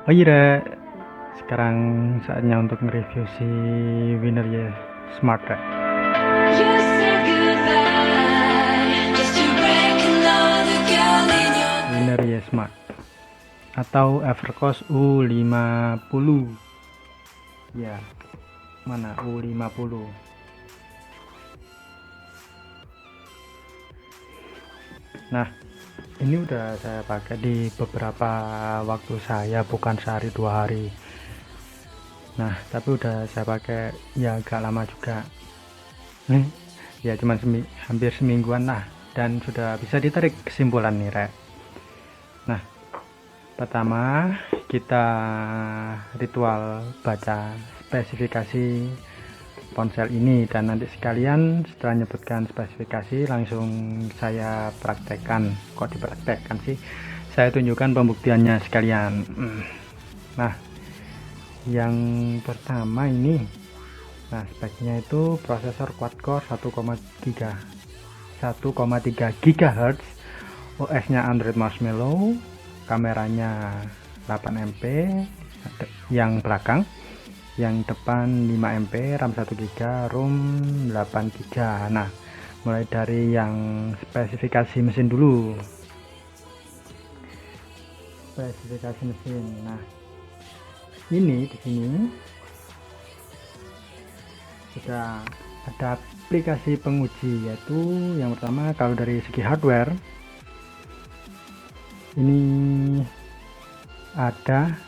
Oh iya, sekarang saatnya untuk nge-review si Winner ya Smart Rek. You said goodbye just to break another girl in your Winner ya Smart atau Evercost U50. Ya, mana U50? Nah, ini udah saya pakai di beberapa waktu saya, bukan sehari 2 hari. Nah, tapi udah saya pakai ya agak lama juga. Ya cuman hampir semingguan lah, dan sudah bisa ditarik kesimpulan nih Rek. Nah, pertama kita ritual baca spesifikasi ponsel ini, dan nanti sekalian setelah menyebutkan spesifikasi langsung saya praktekkan. Kok dipraktekkan sih, saya tunjukkan pembuktiannya sekalian. Nah, yang pertama ini, nah speknya itu prosesor quad-core 1,3 GHz, OS-nya Android Marshmallow, kameranya 8 MP yang belakang, yang depan 5 MP, RAM 1 GB, ROM 8 GB. Nah, mulai dari yang spesifikasi mesin dulu. Spesifikasi mesin. Nah, ini di sini sudah ada aplikasi penguji, yaitu yang pertama kalau dari segi hardware ini ada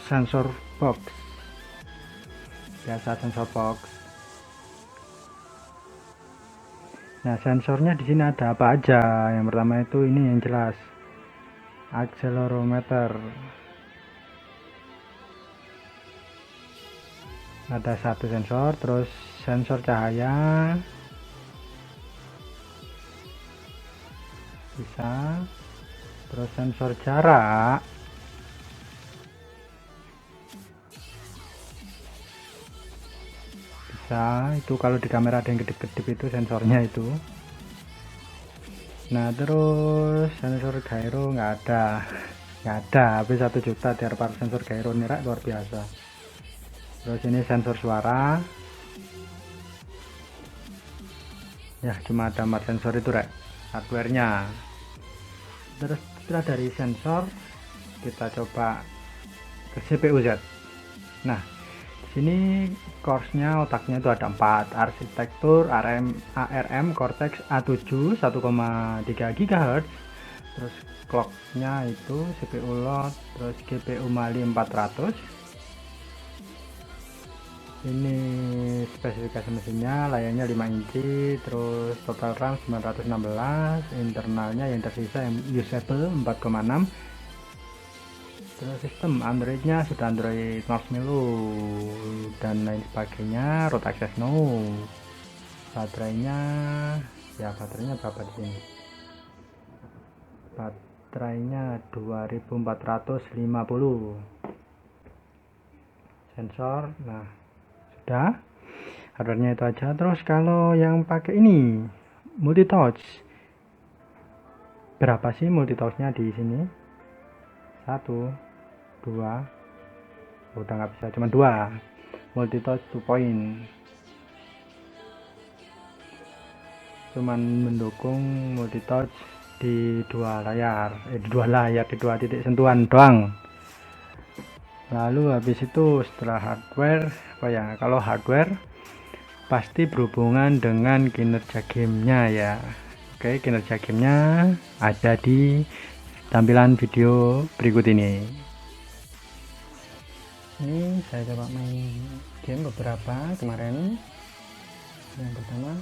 sensor box, biasa sensor box. Nah, sensornya di sini ada apa aja? Yang pertama itu ini yang jelas, accelerometer, ada satu sensor, terus sensor cahaya bisa, terus sensor jarak bisa, itu kalau di kamera ada yang kedip-kedip itu sensornya itu. Nah, terus sensor gyro nggak ada, habis 1 juta tiap par sensor gyro nih Rak, luar biasa. Terus ini sensor suara ya, cuma ada 4 sensor itu Rek hardwarenya. Terus setelah dari sensor kita coba ke CPU Z. Nah, sini course-nya, otaknya itu ada 4, arsitektur ARM Cortex A7 1,3 GHz, terus clock-nya itu CPU load, terus GPU Mali 400. Ini spesifikasi mesinnya, layarnya 5 inci, terus total RAM 916, internalnya yang tersisa yang usable 4,6. terus sistem Androidnya sudah Android Marshmallow dan lain sebagainya, root access no. Baterainya ya, baterainya berapa di sini? Baterainya 2450. Sensor, nah sudah, hardware-nya itu aja. Terus kalau yang pakai ini multi touch, berapa sih multi touch-nya di sini? 1, 2, udah nggak bisa, cuma 2. Multi touch 2 point, cuman mendukung multi touch di dua layar, di dua titik sentuhan doang. Lalu habis itu setelah hardware, apa ya, kalau hardware pasti berhubungan dengan kinerja gamenya ya. Oke, kinerja gamenya ada di tampilan video berikut ini. Ini saya coba main game beberapa kemarin. Yang pertama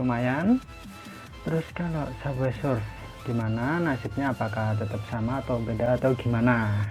lumayan. Terus kalau Subway Surf gimana nasibnya, apakah tetap sama atau beda atau gimana?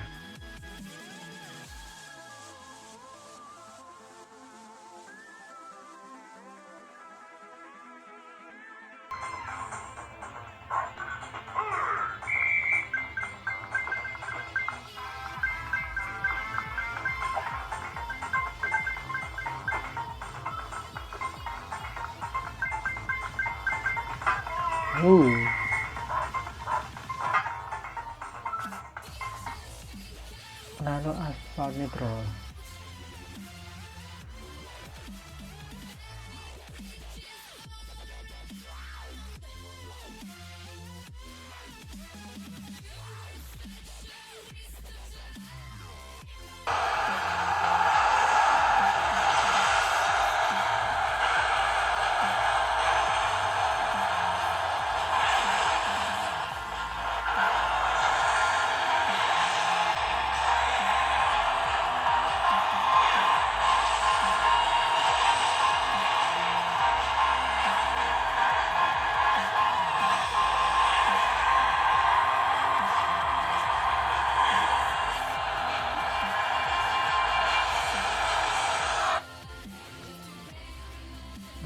Lalu aspal nih bro.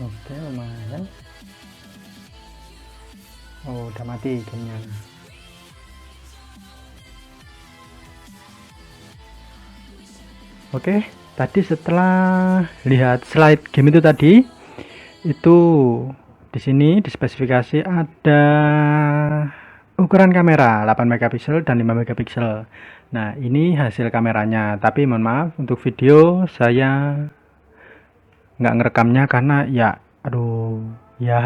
Oke, lumayan. Oh, udah mati gamenya. Oke, tadi setelah lihat slide game itu tadi, itu di sini di spesifikasi ada ukuran kamera 8 megapiksel dan 5 megapiksel. Nah, ini hasil kameranya, tapi mohon maaf untuk video saya nggak ngerekamnya karena ya aduh ya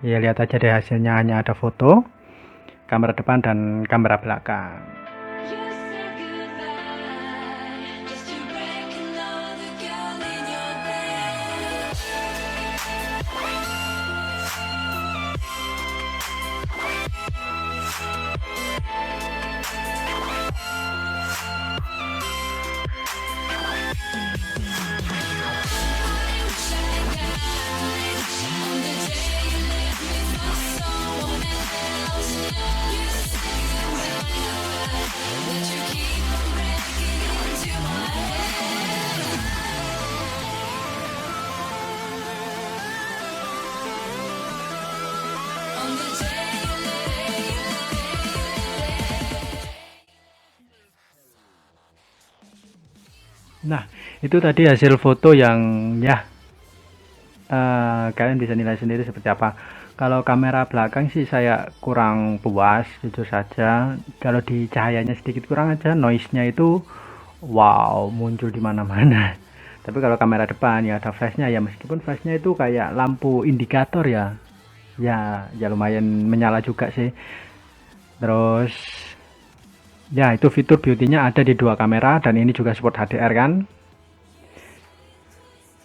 lihat aja deh hasilnya, hanya ada foto kamera depan dan kamera belakang. You said goodbye just to break another girl in your bed. Nah, itu tadi hasil foto yang ya kalian bisa nilai sendiri seperti apa. Kalau kamera belakang sih saya kurang puas, jujur saja. Kalau di cahayanya sedikit kurang aja, noise-nya itu wow muncul di mana-mana. Tapi kalau kamera depan ya ada flashnya, ya meskipun flashnya itu kayak lampu indikator ya, ya lumayan menyala juga sih. Terus ya itu fitur beauty-nya ada di dua kamera, dan ini juga support HDR kan.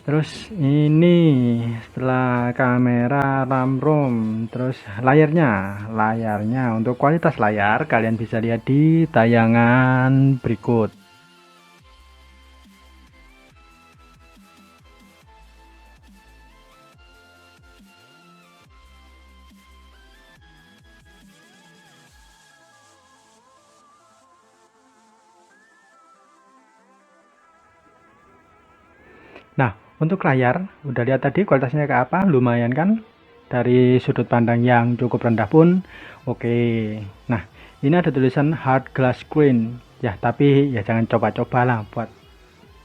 Terus ini setelah kamera, RAM, ROM, terus layarnya untuk kualitas layar kalian bisa lihat di tayangan berikut. Nah, untuk layar udah lihat tadi kualitasnya kayak apa, lumayan kan, dari sudut pandang yang cukup rendah pun oke. Nah, ini ada tulisan hard glass screen ya, tapi ya jangan coba-coba lah buat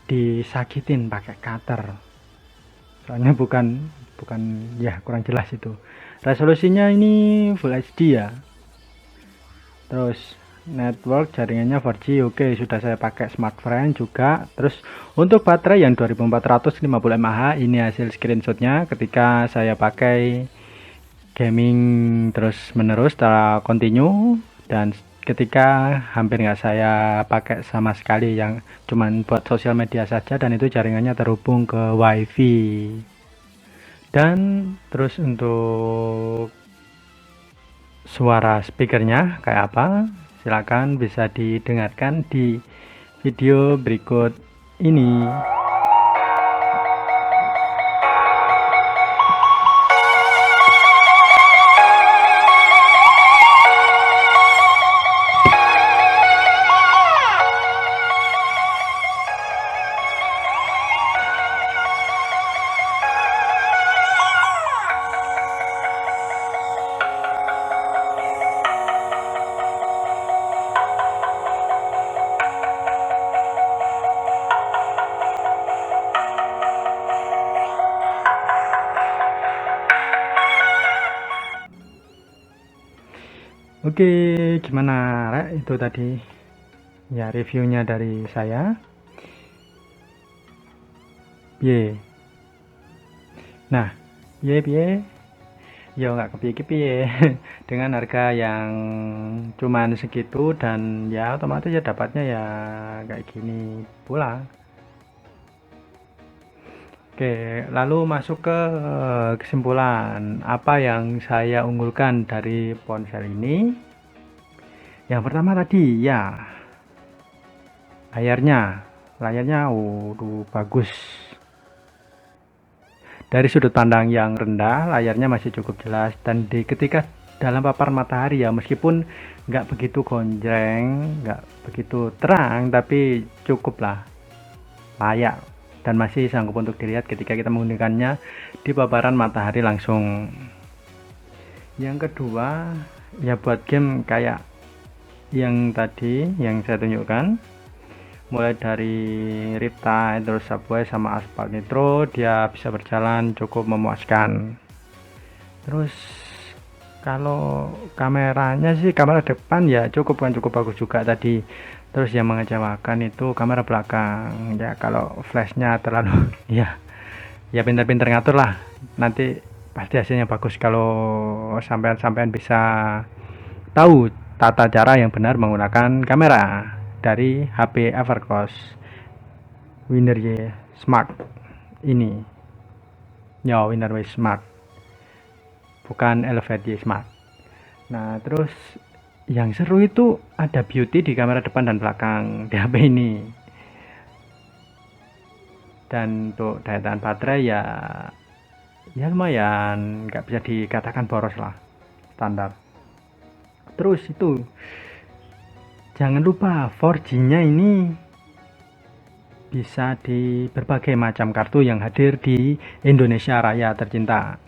disakitin pakai cutter, soalnya bukan ya kurang jelas itu. Resolusinya ini Full HD ya. Terus network jaringannya 4G, oke, sudah saya pakai smartphone juga. Terus untuk baterai yang 2450 mAh, ini hasil screenshotnya ketika saya pakai gaming terus menerus secara continue, dan ketika hampir nggak saya pakai sama sekali, yang cuman buat sosial media saja, dan itu jaringannya terhubung ke wifi. Dan terus untuk suara speakernya kayak apa, silakan bisa didengarkan di video berikut ini. Oke, gimana Rek? Itu tadi ya reviewnya dari saya. Piye? Nah, piye? Ya nggak kepiye-kepiye. Dengan harga yang cuman segitu dan ya otomatis ya dapatnya ya kayak gini pula. Oke, lalu masuk ke kesimpulan. Apa yang saya unggulkan dari ponsel ini? Yang pertama tadi ya layarnya. Layarnya bagus. Dari sudut pandang yang rendah, layarnya masih cukup jelas dan ketika dalam paparan matahari ya meskipun nggak begitu gonjreng, nggak begitu terang, tapi cukup lah layak dan masih sanggup untuk dilihat ketika kita menggunakannya di paparan matahari langsung. Yang kedua, ya buat game kayak yang tadi yang saya tunjukkan, mulai dari Riptide, terus Subway sama Asphalt Nitro, dia bisa berjalan cukup memuaskan. Terus kalau kameranya sih, kamera depan ya cukup bagus juga tadi. Terus yang mengecewakan itu kamera belakang ya, kalau flashnya terlalu ya pintar-pintar ngatur lah, nanti pasti hasilnya bagus kalau sampean bisa tahu tata cara yang benar menggunakan kamera dari HP Evercost Winner Y Smart ini. Ya, Winner Y Smart, bukan Elevate Y Smart. Nah, terus yang seru itu ada beauty di kamera depan dan belakang di HP ini. Dan untuk daya tahan baterai ya lumayan, nggak bisa dikatakan boros lah, standar. Terus itu jangan lupa 4G-nya ini bisa di berbagai macam kartu yang hadir di Indonesia Raya tercinta.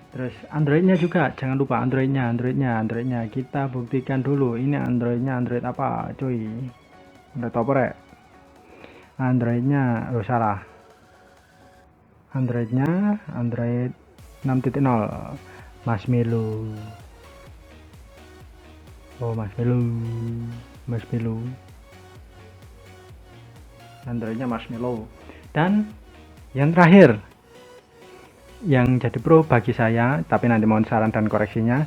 Terus Androidnya juga jangan lupa, Androidnya kita buktikan dulu ini Androidnya Android apa cuy, Android apa rek? Androidnya salah, Androidnya Android 6.0 Marshmallow. Marshmallow Androidnya Marshmallow. Dan yang terakhir yang jadi pro bagi saya, tapi nanti mohon saran dan koreksinya,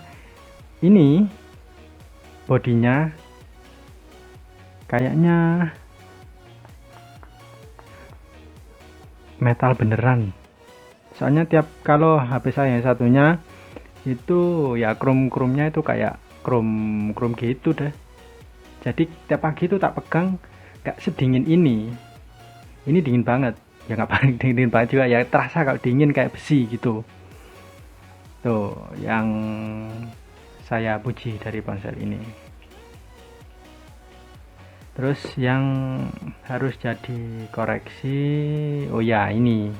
ini bodinya kayaknya metal beneran. Soalnya kalau HP saya yang satunya itu ya chrome-nya itu kayak chrome gitu deh. Jadi tiap pagi itu tak pegang gak sedingin ini dingin banget ya, nggak paling dingin banget juga ya, terasa kalau dingin kayak besi gitu. Tuh yang saya puji dari ponsel ini. Terus yang harus jadi koreksi, oh ya ini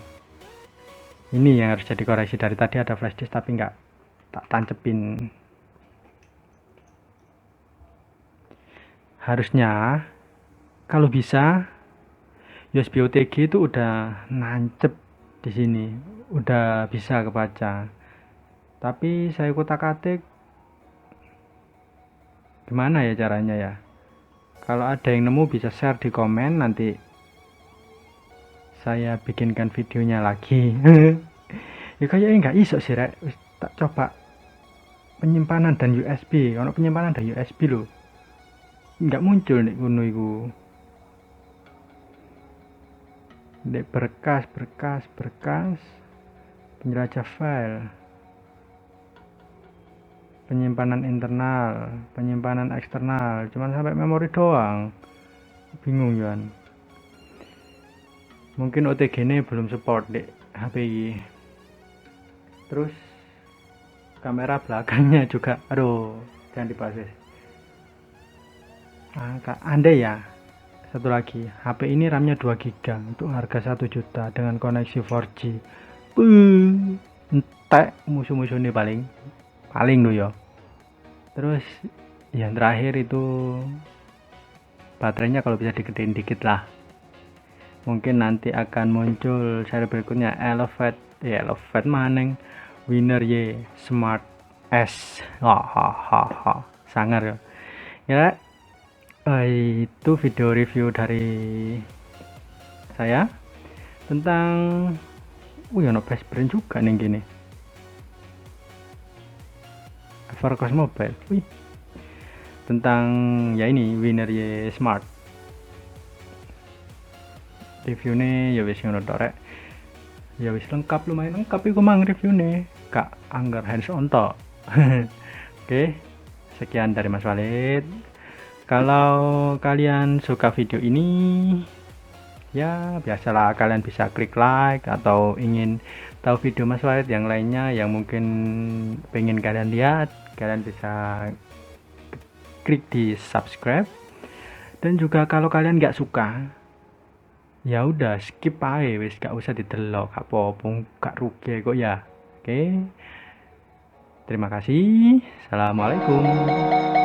yang harus jadi koreksi. Dari tadi ada flash disk tapi nggak tak tancepin. Harusnya kalau bisa USB OTG itu udah nancep di sini, udah bisa kebaca. Tapi saya kutak-atik gimana ya caranya ya. Kalau ada yang nemu bisa share di komen, nanti saya bikinkan videonya lagi. Ya kayaknya nggak iso sih rek. Tak coba penyimpanan dan USB, kalau penyimpanan dan USB loh nggak muncul nih kuno iku. Dek berkas penjelajah file, penyimpanan internal, penyimpanan eksternal, cuman sampai memori doang, bingung kan. Mungkin OTG ini belum support dek HP ini. Terus kamera belakangnya juga aduh jangan dibahas. Andai ya, satu lagi, HP ini RAM-nya 2 GB untuk harga 1 juta dengan koneksi 4G. Entek musuh-musuh ini paling loh ya. Terus yang terakhir itu baterainya kalau bisa digedein dikit lah. Mungkin nanti akan muncul seri berikutnya Elevate maneng Winner Y Smart es. Hahaha, sangar ya. Ya, itu video review dari saya tentang ono best brand juga nih gini. Evercost Mobile. Wih. Tentang ya ini Winner Y Smart. Reviewnya ya wis ngono tok rek. Ya wis lengkap, lumayan lengkap iku mang reviewnya. Kak anggar hands on tok. Oke, sekian dari Mas Walid. Kalau kalian suka video ini, ya biasalah kalian bisa klik like atau ingin tahu video Mas Walid yang lainnya yang mungkin pengen kalian lihat, kalian bisa klik di subscribe. Dan juga kalau kalian nggak suka, ya udah skip aja wis, gak usah didelok, gak apa-apa, gak rugi kok ya. Oke, terima kasih. Assalamualaikum.